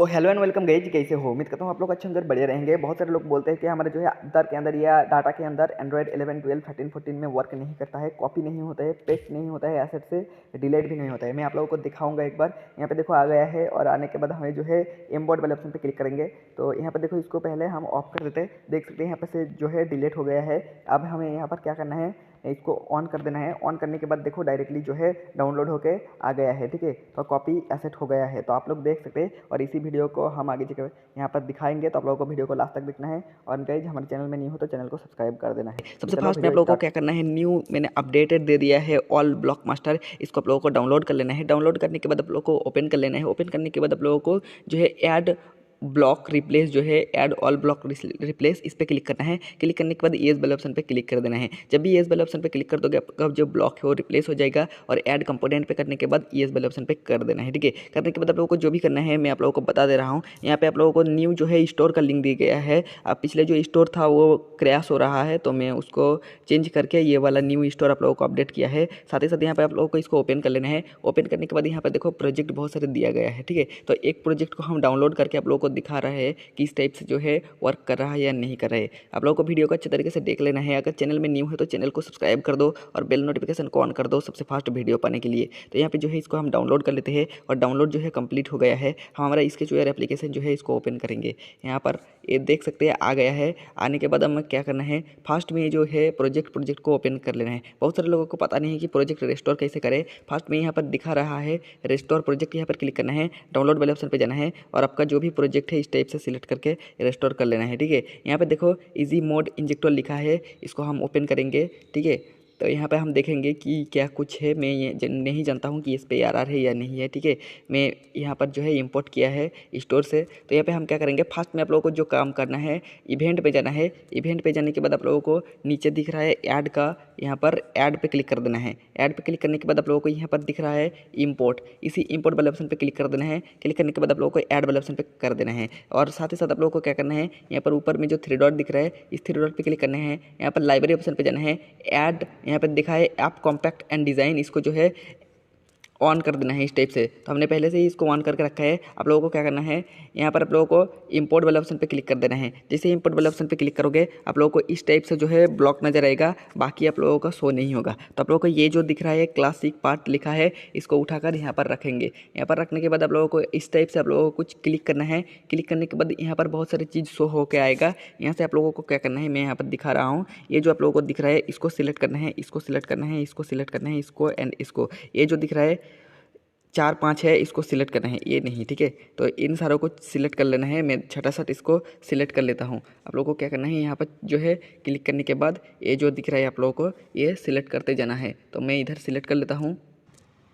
तो hello and welcome guys, कैसे हो? उम्मीद करता हूँ आप लोग अच्छे अंदर बढ़िया रहेंगे। बहुत सारे लोग बोलते हैं कि हमारे जो है अवतार के अंदर या डाटा के अंदर एंड्रॉइड 11, 12, 13, 14 में वर्क नहीं करता है, कॉपी नहीं होता है, पेस्ट नहीं होता है, एसेट से डिलीट भी नहीं होता है। मैं आप लोगों को दिखाऊंगा एक बार। यहाँ पे देखो आ गया है और आने के बाद हमें जो है इम्पोर्ट वाले ऑप्शन पे क्लिक करेंगे। तो यहाँ पे देखो इसको पहले हम ऑफ कर देते हैं। देख सकते हैं यहाँ पे से जो है डिलीट हो गया है। अब हमें यहाँ पर क्या करना है, इसको ऑन कर देना है। ऑन करने के बाद देखो डायरेक्टली जो है डाउनलोड होके आ गया है। ठीक है, तो कॉपी एसेट हो गया है। तो आप लोग देख सकते हैं और इसी वीडियो को हम आगे जगह यहाँ पर दिखाएंगे। तो आप लोगों को वीडियो को लास्ट तक देखना है और गाइस हमारे चैनल में नहीं हो तो चैनल को सब्सक्राइब कर देना है। सबसे चलो फास्ट में आप वीडियो लोगों को स्टार्ट। क्या करना है, न्यू मैंने अपडेटेड दे दिया है ऑल ब्लॉक मास्टर। इसको आप लोगों को डाउनलोड कर लेना है। डाउनलोड करने के बाद आप लोगों को ओपन कर लेना है। ओपन करने के बाद आप लोगों को जो है ऐड ब्लॉक रिप्लेस जो है ऐड ऑल ब्लॉक रिप्लेस, इस पर क्लिक करना है। क्लिक करने के बाद येस वाले ऑप्शन पे क्लिक कर देना है। जब भी येस वाले ऑप्शन पे क्लिक कर दोगे आपका जो ब्लॉक है वो रिप्लेस हो जाएगा। और ऐड कंपोनेंट पे करने के बाद येस वाले ऑप्शन पे कर देना है। ठीक है, करने के बाद आप लोगों को जो भी करना है मैं आप लोगों को बता दे रहा हूँ। यहाँ पे आप लोगों को न्यू जो है स्टोर का लिंक दिया गया है। अब पिछले जो स्टोर था वो क्रैश हो रहा है, तो मैं उसको चेंज करके ये वाला न्यू स्टोर आप लोगों को अपडेट किया है। साथ ही साथ यहाँ पे आप लोगों को इसको ओपन कर लेना है। ओपन करने के बाद यहाँ पे देखो प्रोजेक्ट बहुत सारे दिया गया है। ठीक है, तो एक प्रोजेक्ट को हम डाउनलोड करके आप लोगों को दिखा रहे हैं कि इस टाइप से जो है वर्क कर रहा है या नहीं कर रहा है। आप लोगों को वीडियो को अच्छे तरीके से देख लेना है। अगर चैनल में न्यू है तो चैनल को सब्सक्राइब कर दो और बेल नोटिफिकेशन को ऑन कर दो सबसे फास्ट वीडियो पाने के लिए। तो यहाँ पे जो है इसको हम डाउनलोड कर लेते हैं और डाउनलोड जो है कंप्लीट हो गया है। हमारा इसके जो है एप्लीकेशन जो है इसको ओपन करेंगे। यहाँ पर ये देख सकते हैं आ गया है। आने के बाद हमें क्या करना है, फास्ट में जो है प्रोजेक्ट को ओपन कर लेना है। बहुत सारे लोगों को पता नहीं है कि प्रोजेक्ट रेस्टोर कैसे करें। फास्ट में यहाँ पर दिखा रहा है रेस्टोर प्रोजेक्ट, यहाँ पर क्लिक करना है, डाउनलोड वाले ऑप्शन पर जाना है और आपका जो भी प्रोजेक्ट है इस टाइप से सिलेक्ट करके रेस्टोर कर लेना है। ठीक है, यहाँ पे देखो इजी मोड इंजेक्टर लिखा है, इसको हम ओपन करेंगे। ठीक है, तो यहाँ पे हम देखेंगे कि क्या कुछ है। मैं ये नहीं जानता हूँ कि इस पे ARR है या नहीं है। ठीक है, मैं यहाँ पर जो है इंपोर्ट किया है स्टोर से। तो यहाँ पे हम क्या करेंगे, फास्ट में आप लोगों को जो काम करना है, इवेंट पे जाना है। इवेंट पे जाने के बाद आप लोगों को नीचे दिख रहा है ऐड का, यहाँ पर ऐड पे क्लिक कर देना है। ऐड पे क्लिक करने के बाद आप लोगों को यहाँ पर दिख रहा है इंपोर्ट, इसी इंपोर्ट वाले ऑप्शन पे क्लिक कर देना है। क्लिक करने के बाद आप लोगों को ऐड वाले ऑप्शन पे कर देना है। और साथ ही साथ आप लोगों को क्या करना है, यहाँ पर ऊपर में जो 3 डॉट दिख रहा है इस 3 डॉट पे क्लिक करना है। यहाँ पर लाइब्रेरी ऑप्शन पे जाना है। ऐड यहाँ पर दिखा है ऐप कॉम्पैक्ट एंड डिज़ाइन, इसको जो है ऑन कर देना है इस टाइप से। तो हमने पहले से ही इसको ऑन करके रखा है। आप लोगों को क्या करना है, यहाँ पर आप लोगों को इंपोर्ट वाले ऑप्शन पे क्लिक कर देना है। जैसे इंपोर्ट वाले ऑप्शन पे क्लिक करोगे आप लोगों को इस टाइप से जो है ब्लॉक नजर आएगा, बाकी आप लोगों का शो नहीं होगा। तो आप लोगों को ये जो दिख रहा है क्लासिक पार्ट लिखा है, इसको उठाकर यहाँ पर रखेंगे। यहाँ पर रखने के बाद आप लोगों को इस टाइप से आप लोगों को कुछ क्लिक करना है। क्लिक करने के बाद यहाँ पर बहुत सारी चीज़ शो होकर आएगा। यहाँ से आप लोगों को क्या करना है, मैं यहाँ पर दिखा रहा हूँ। ये जो आप लोगों को दिख रहा है इसको सिलेक्ट करना है, इसको सिलेक्ट करना है, इसको सिलेक्ट करना है, इसको एंड इसको। ये जो दिख रहा है 4 5 है, इसको सिलेक्ट करना है, ये नहीं। ठीक है, तो इन सारों को सिलेक्ट कर लेना है। मैं छठा सा इसको सिलेक्ट कर लेता हूँ। आप लोगों को क्या करना है, यहाँ पर जो है क्लिक करने के बाद ये जो दिख रहा है आप लोगों को ये सिलेक्ट करते जाना है। तो मैं इधर सिलेक्ट कर लेता हूँ।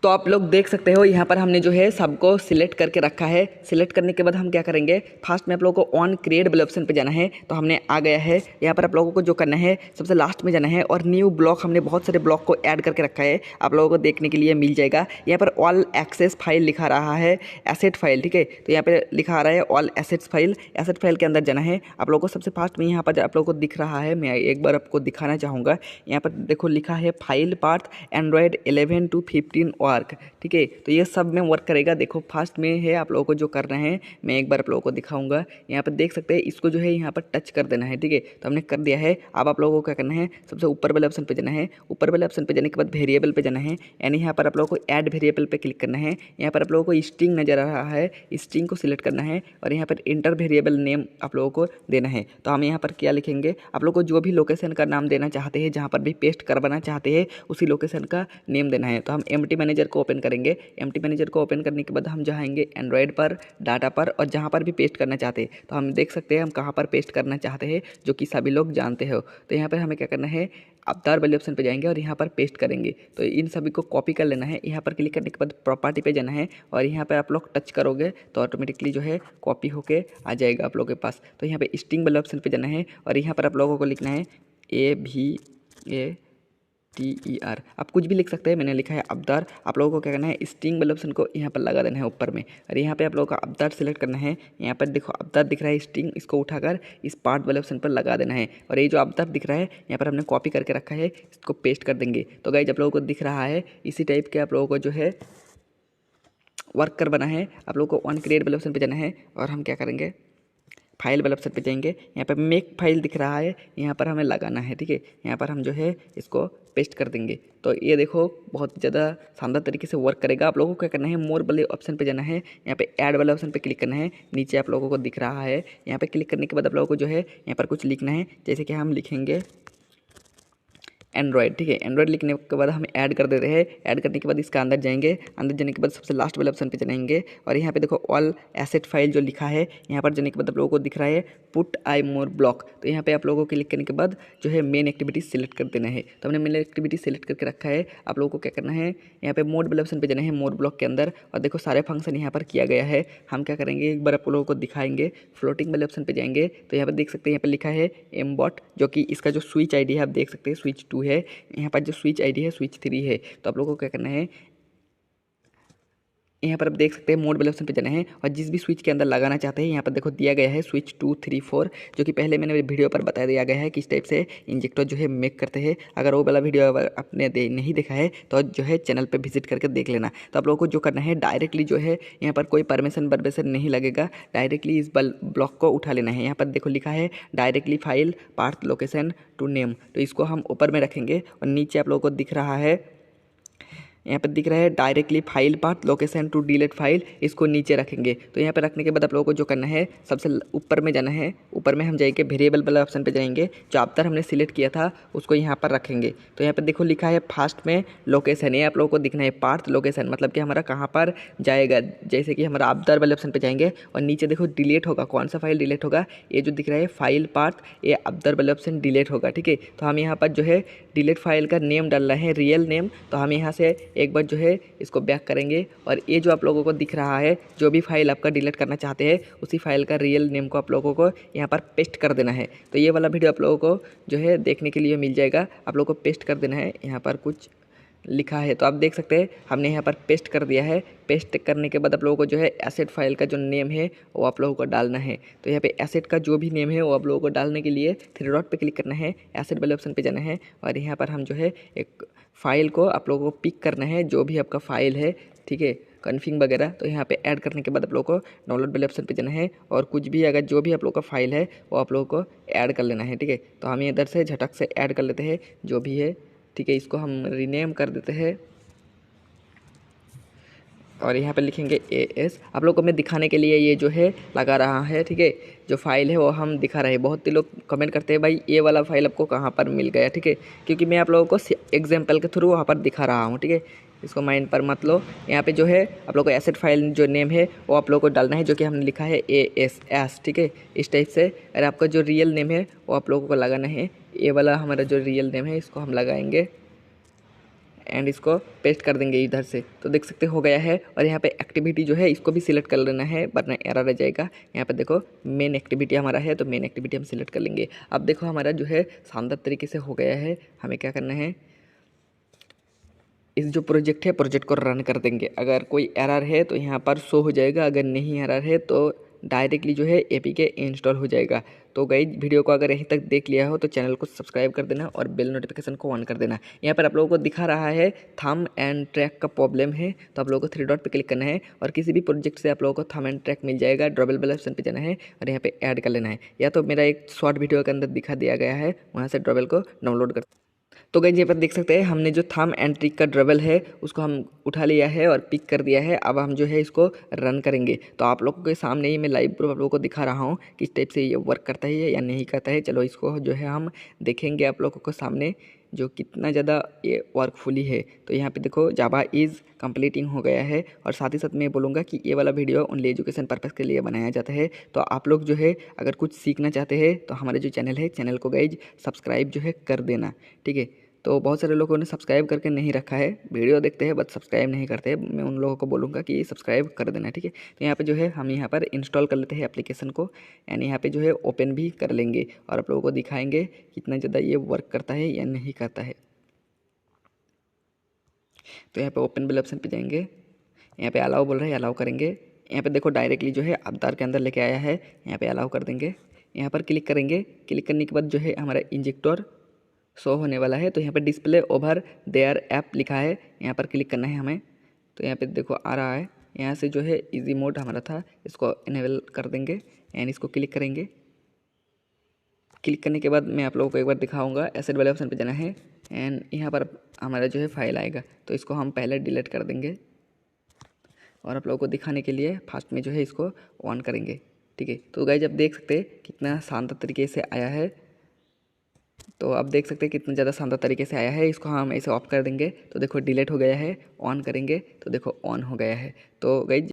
तो आप लोग देख सकते हो यहाँ पर हमने जो है सबको सिलेक्ट करके रखा है। सिलेक्ट करने के बाद हम क्या करेंगे, फास्ट में आप लोगों को ऑन क्रिएट वाले ऑप्शन पे जाना है। तो हमने आ गया है। यहाँ पर आप लोगों को जो करना है सबसे लास्ट में जाना है और न्यू ब्लॉक, हमने बहुत सारे ब्लॉक को ऐड करके रखा है, आप लोगों को देखने के लिए मिल जाएगा। यहाँ पर ऑल एक्सेस फाइल लिखा रहा है, एसेट फाइल। ठीक है, तो यहाँ पर लिखा आ रहा है all assets file. Asset file के अंदर जाना है आप लोगों को। सबसे फास्ट में यहाँ पर आप लोगों को दिख रहा है, मैं एक बार आपको दिखाना चाहूँगा। यहाँ पर देखो लिखा है file part Android 11 to 15 work. ठीक है, तो ये सब में वर्क करेगा। देखो फास्ट में है, आप लोगों को जो करना है मैं एक बार आप लोगों को दिखाऊंगा। यहाँ पर देख सकते हैं, इसको जो है यहाँ पर टच कर देना है। ठीक है, तो हमने कर दिया है। अब आप लोगों को क्या करना है, सबसे ऊपर वाले ऑप्शन पे जाना है। ऊपर वाले ऑप्शन पे जाने के बाद वेरिएबल पे जाना है, यानी यहाँ पर आप लोगों को ऐड वेरिएबल पे क्लिक करना है। यहाँ पर आप लोगों को स्ट्रिंग नजर आ रहा है, स्ट्रिंग को सिलेक्ट करना है और यहाँ पर इंटर वेरिएबल नेम आप लोगों को देना है। तो हम यहाँ पर क्या लिखेंगे, आप लोग को जो भी लोकेशन का नाम देना चाहते हैं, जहाँ पर भी पेस्ट करवाना चाहते हैं उसी लोकेशन का नेम देना है। तो हम एम्प्टी मैनेजर को ओपन करेंगे। एम्प्टी मैनेजर को ओपन करने के बाद हम जाएंगे एंड्रॉयड पर, डाटा पर, और जहाँ पर भी पेस्ट करना चाहते हैं तो हम देख सकते हैं हम कहाँ पर पेस्ट करना चाहते हैं, जो कि सभी लोग जानते हो। तो यहाँ पर हमें क्या करना है, अवतार वाले ऑप्शन पे जाएंगे और यहाँ पर पेस्ट करेंगे। तो इन सभी को कॉपी कर लेना है। यहाँ पर क्लिक करने के बाद प्रॉपर्टी पे जाना है और यहाँ पर आप लोग टच करोगे तो ऑटोमेटिकली जो है कॉपी होके आ जाएगा आप लोगों के पास। तो यहाँ पे स्ट्रिंग वाले ऑप्शन पे जाना है और यहाँ पर आप लोगों को लिखना है AVATER। आप कुछ भी लिख सकते हैं, मैंने लिखा है अवतार। आप लोगों को क्या करना है, स्ट्रिंग वाले ऑप्शन को यहाँ पर लगा देना है ऊपर में और यहाँ पे आप लोगों का अवतार सेलेक्ट करना है। यहाँ पर देखो अवतार दिख रहा है स्ट्रिंग, इसको उठाकर इस पार्ट वाले ऑप्शन पर लगा देना है और ये जो अवतार दिख रहा है यहाँ पर हमने कॉपी करके रखा है, इसको पेस्ट कर देंगे। तो गाइस आप लोगों को दिख रहा है इसी टाइप के आप लोगों को जो है वर्क कर बना है, आप लोगों को ऑन क्रिएट वाले ऑप्शन पे जाना है और हम क्या करेंगे, फाइल वाले ऑप्शन पे जाएंगे। यहाँ पे मेक फाइल दिख रहा है, यहाँ पर हमें लगाना है, ठीक है। यहाँ पर हम जो है इसको पेस्ट कर देंगे। तो ये देखो बहुत ज़्यादा शानदार तरीके से वर्क करेगा। आप लोगों को क्या करना है, मोर वाले ऑप्शन पे जाना है, यहाँ पे ऐड वाले ऑप्शन पे क्लिक करना है। नीचे आप लोगों को दिख रहा है, यहाँ पे क्लिक करने के बाद आप लोगों को जो है यहाँ पर कुछ लिखना है, जैसे कि हम लिखेंगे एंड्रॉयड, ठीक है। एंड्रॉयड लिखने के बाद हम ऐड कर देते हैं। ऐड करने के बाद इसका अंदर जाएंगे, अंदर जाने के बाद सबसे लास्ट वाले ऑप्शन पे जाएंगे और यहाँ पे देखो ऑल एसेट फाइल जो लिखा है, यहाँ पर जाने के बाद आप लोगों को दिख रहा है पुट आई मोर ब्लॉक। तो यहाँ पे आप लोगों को क्लिक करने के बाद जो है मेन एक्टिविटी सेलेक्ट कर देना है। तो हमने मेन एक्टिविटी सेलेक्ट करके रखा है। आप लोगों को क्या करना है, यहाँ पे मोड वाले ऑप्शन पे जाना है, मोर ब्लॉक के अंदर, और देखो सारे फंक्शन यहाँ पर किया गया है। हम क्या करेंगे, एक बार आप लोगों को दिखाएंगे, फ्लोटिंग वाले ऑप्शन पे जाएंगे तो यहाँ पर देख सकते हैं, यहाँ पर लिखा है एमबॉट, जो कि इसका जो स्विच आईडी है आप देख सकते हैं स्विच 2 है। यहाँ पर जो स्विच आईडी है स्विच 3 है। तो आप लोगों को क्या करना है, यहाँ पर आप देख सकते हैं मोड वाले ऑप्शन पे जाना है और जिस भी स्विच के अंदर लगाना चाहते हैं यहाँ पर देखो दिया गया है स्विच 2, 3, 4, जो कि पहले मैंने वीडियो पर बता दिया गया है किस टाइप से इंजेक्टर जो है मेक करते हैं। अगर वो वाला वीडियो आपने नहीं देखा है तो जो है चैनल पे विजिट करके देख लेना। तो आप लोगों को जो करना है, डायरेक्टली जो है यहाँ पर कोई परमिशन नहीं लगेगा, डायरेक्टली इस ब्लॉक को उठा लेना है। यहाँ पर देखो लिखा है directly file path location to name, तो इसको हम ऊपर में रखेंगे और नीचे आप लोगों को दिख रहा है, यहाँ पर दिख रहा है directly file path location to delete file, इसको नीचे रखेंगे। तो यहाँ पर रखने के बाद आप लोगों को जो करना है, सबसे ऊपर में जाना है, ऊपर में हम जाएंगे वेरिएबल वाला ऑप्शन पे जाएंगे, जो आफ्टर हमने सिलेक्ट किया था उसको यहाँ पर रखेंगे। तो यहाँ पर देखो लिखा है फास्ट में लोकेशन, ये आप लोगों को दिखना है पाथ लोकेशन, मतलब कि हमारा कहाँ पर जाएगा। जैसे कि हमारा आफ्टर वाले ऑप्शन पर जाएंगे और नीचे देखो डिलीट होगा, कौन सा फाइल डिलीट होगा, ये जो दिख रहा है फाइल पाथ, ये आफ्टर वाले ऑप्शन डिलीट होगा, ठीक है। तो हम यहाँ पर जो है डिलीट फाइल का नेम डालना है, रियल नेम। तो हम यहाँ से एक बार जो है इसको बैक करेंगे और ये जो आप लोगों को दिख रहा है, जो भी फाइल आपका डिलीट करना चाहते हैं उसी फाइल का रियल नेम को आप लोगों को यहाँ पर पेस्ट कर देना है। तो ये वाला वीडियो आप लोगों को जो है देखने के लिए मिल जाएगा, आप लोगों को पेस्ट कर देना है। यहाँ पर कुछ लिखा है तो आप देख सकते हैं हमने यहाँ पर पेस्ट कर दिया है। पेस्ट करने के बाद आप लोगों को जो है एसेट फाइल का जो नेम है वो आप लोगों को डालना है। तो यहाँ पे एसेट का जो भी नेम है वो आप लोगों को डालने के लिए 3 डॉट पे क्लिक करना है, एसेट वाले ऑप्शन पे जाना है और यहाँ पर हम जो है एक फ़ाइल को आप लोगों को पिक करना है, जो भी आपका फ़ाइल है, ठीक है, कन्फिग वगैरह। तो यहाँ पे ऐड करने के बाद आप लोगों को डाउनलोड वाले ऑप्शन पे जाना है और कुछ भी अगर जो भी आप लोगों का फाइल है वो आप लोगों को ऐड कर लेना है, ठीक है। तो हम इधर से झटक से ऐड कर लेते हैं जो भी है, ठीक है। इसको हम रीनेम कर देते हैं और यहाँ पे लिखेंगे AS। आप लोगों को मैं दिखाने के लिए ये जो है लगा रहा है, ठीक है। जो फाइल है वो हम दिखा रहे हैं। बहुत ही लोग कमेंट करते हैं भाई ये वाला फाइल आपको कहाँ पर मिल गया, ठीक है, क्योंकि मैं आप लोगों को एग्जाम्पल के थ्रू वहाँ पर दिखा रहा हूँ, ठीक है। इसको माइंड पर मत लो। यहाँ पे जो है आप लोगों को एसेट फाइल जो नेम है वो आप लोगों को डालना है, जो कि हमने लिखा है ASS, ठीक है, इस टाइप से। और आपका जो रियल नेम है वो आप लोगों को लगाना है, ये वाला हमारा जो रियल नेम है इसको हम लगाएंगे एंड इसको पेस्ट कर देंगे इधर से। तो देख सकते हो गया है। और यहाँ पे एक्टिविटी जो है इसको भी सिलेक्ट कर लेना है वरना एरर आ जाएगा। यहाँ पे देखो मेन एक्टिविटी हमारा है तो मेन एक्टिविटी हम सिलेक्ट कर लेंगे। अब देखो हमारा जो है शानदार तरीके से हो गया है। हमें क्या करना है, इस जो प्रोजेक्ट है प्रोजेक्ट को रन कर देंगे। अगर कोई एरर है तो यहाँ पर शो हो जाएगा, अगर नहीं एरर है तो डायरेक्टली जो है APK इंस्टॉल हो जाएगा। तो गाइस वीडियो को अगर यहीं तक देख लिया हो तो चैनल को सब्सक्राइब कर देना और बेल नोटिफिकेशन को ऑन कर देना। यहाँ पर आप लोगों को दिखा रहा है थंब एंड ट्रैक का प्रॉब्लम है, तो आप लोगों को 3 डॉट पे क्लिक करना है और किसी भी प्रोजेक्ट से आप लोगों को थंब एंड ट्रैक मिल जाएगा। ड्रॉबल वाले ऑप्शन पे जाना है और यहाँ पे ऐड कर लेना है, या तो मेरा एक शॉर्ट वीडियो के अंदर दिखा दिया गया है, वहाँ से ड्रॉबल को डाउनलोड कर। तो गाइस यहाँ पर देख सकते हैं हमने जो थंब एंड ट्रिक का ड्रबल है उसको हम उठा लिया है और पिक कर दिया है। अब हम जो है इसको रन करेंगे। तो आप लोगों के सामने ही मैं लाइव प्रूफ आप लोगों को दिखा रहा हूँ किस टाइप से ये वर्क करता है या नहीं करता है। चलो इसको जो है हम देखेंगे आप लोगों को सामने जो कितना ज़्यादा ये वर्कफुली है। तो यहाँ पे देखो जावा इज़ कंप्लीटिंग हो गया है। और साथ ही साथ मैं बोलूँगा कि ये वाला वीडियो ओनली एजुकेशन पर्पज़ के लिए बनाया जाता है। तो आप लोग जो है अगर कुछ सीखना चाहते हैं तो हमारे जो चैनल है, चैनल को गाइज सब्सक्राइब जो है कर देना, ठीक है। तो बहुत सारे लोगों ने सब्सक्राइब करके नहीं रखा है, वीडियो देखते हैं बट सब्सक्राइब नहीं करते हैं। मैं उन लोगों को बोलूँगा कि सब्सक्राइब कर देना, ठीक है। तो यहाँ पे जो है हम यहाँ पर इंस्टॉल कर लेते हैं एप्लीकेशन को एंड यहाँ पे जो है ओपन भी कर लेंगे और आप लोगों को दिखाएंगे कितना ज़्यादा ये वर्क करता है या नहीं करता है। तो यहाँ पे ओपन वाले ऑप्शन पे जाएंगे, यहाँ पे अलाउ बोल रहा है, अलाउ करेंगे। यहाँ पे देखो डायरेक्टली जो है आधार के अंदर लेके आया है, यहाँ पे अलाउ कर देंगे। यहाँ पर क्लिक करेंगे, क्लिक करने के बाद जो है हमारा इंजेक्टर शो होने वाला है। तो यहाँ पे डिस्प्ले ओवर देयर ऐप लिखा है, यहाँ पर क्लिक करना है हमें। तो यहाँ पे देखो आ रहा है, यहाँ से जो है इजी मोड हमारा था, इसको इनेबल कर देंगे एंड इसको क्लिक करेंगे। क्लिक करने के बाद मैं आप लोगों को एक बार दिखाऊंगा, एसेट वाले ऑप्शन पे जाना है एंड यहाँ पर हमारा जो है फाइल आएगा, तो इसको हम पहले डिलीट कर देंगे और आप लोगों को दिखाने के लिए फास्ट में जो है इसको ऑन करेंगे। ठीक है, तो गाइज आप देख सकते हैं कितना शानदार तरीके से आया है। तो आप देख सकते हैं कितना ज़्यादा शानदार तरीके से आया है। इसको हम ऐसे ऑफ कर देंगे तो देखो डिलीट हो गया है, ऑन करेंगे तो देखो ऑन हो गया है। तो गाइज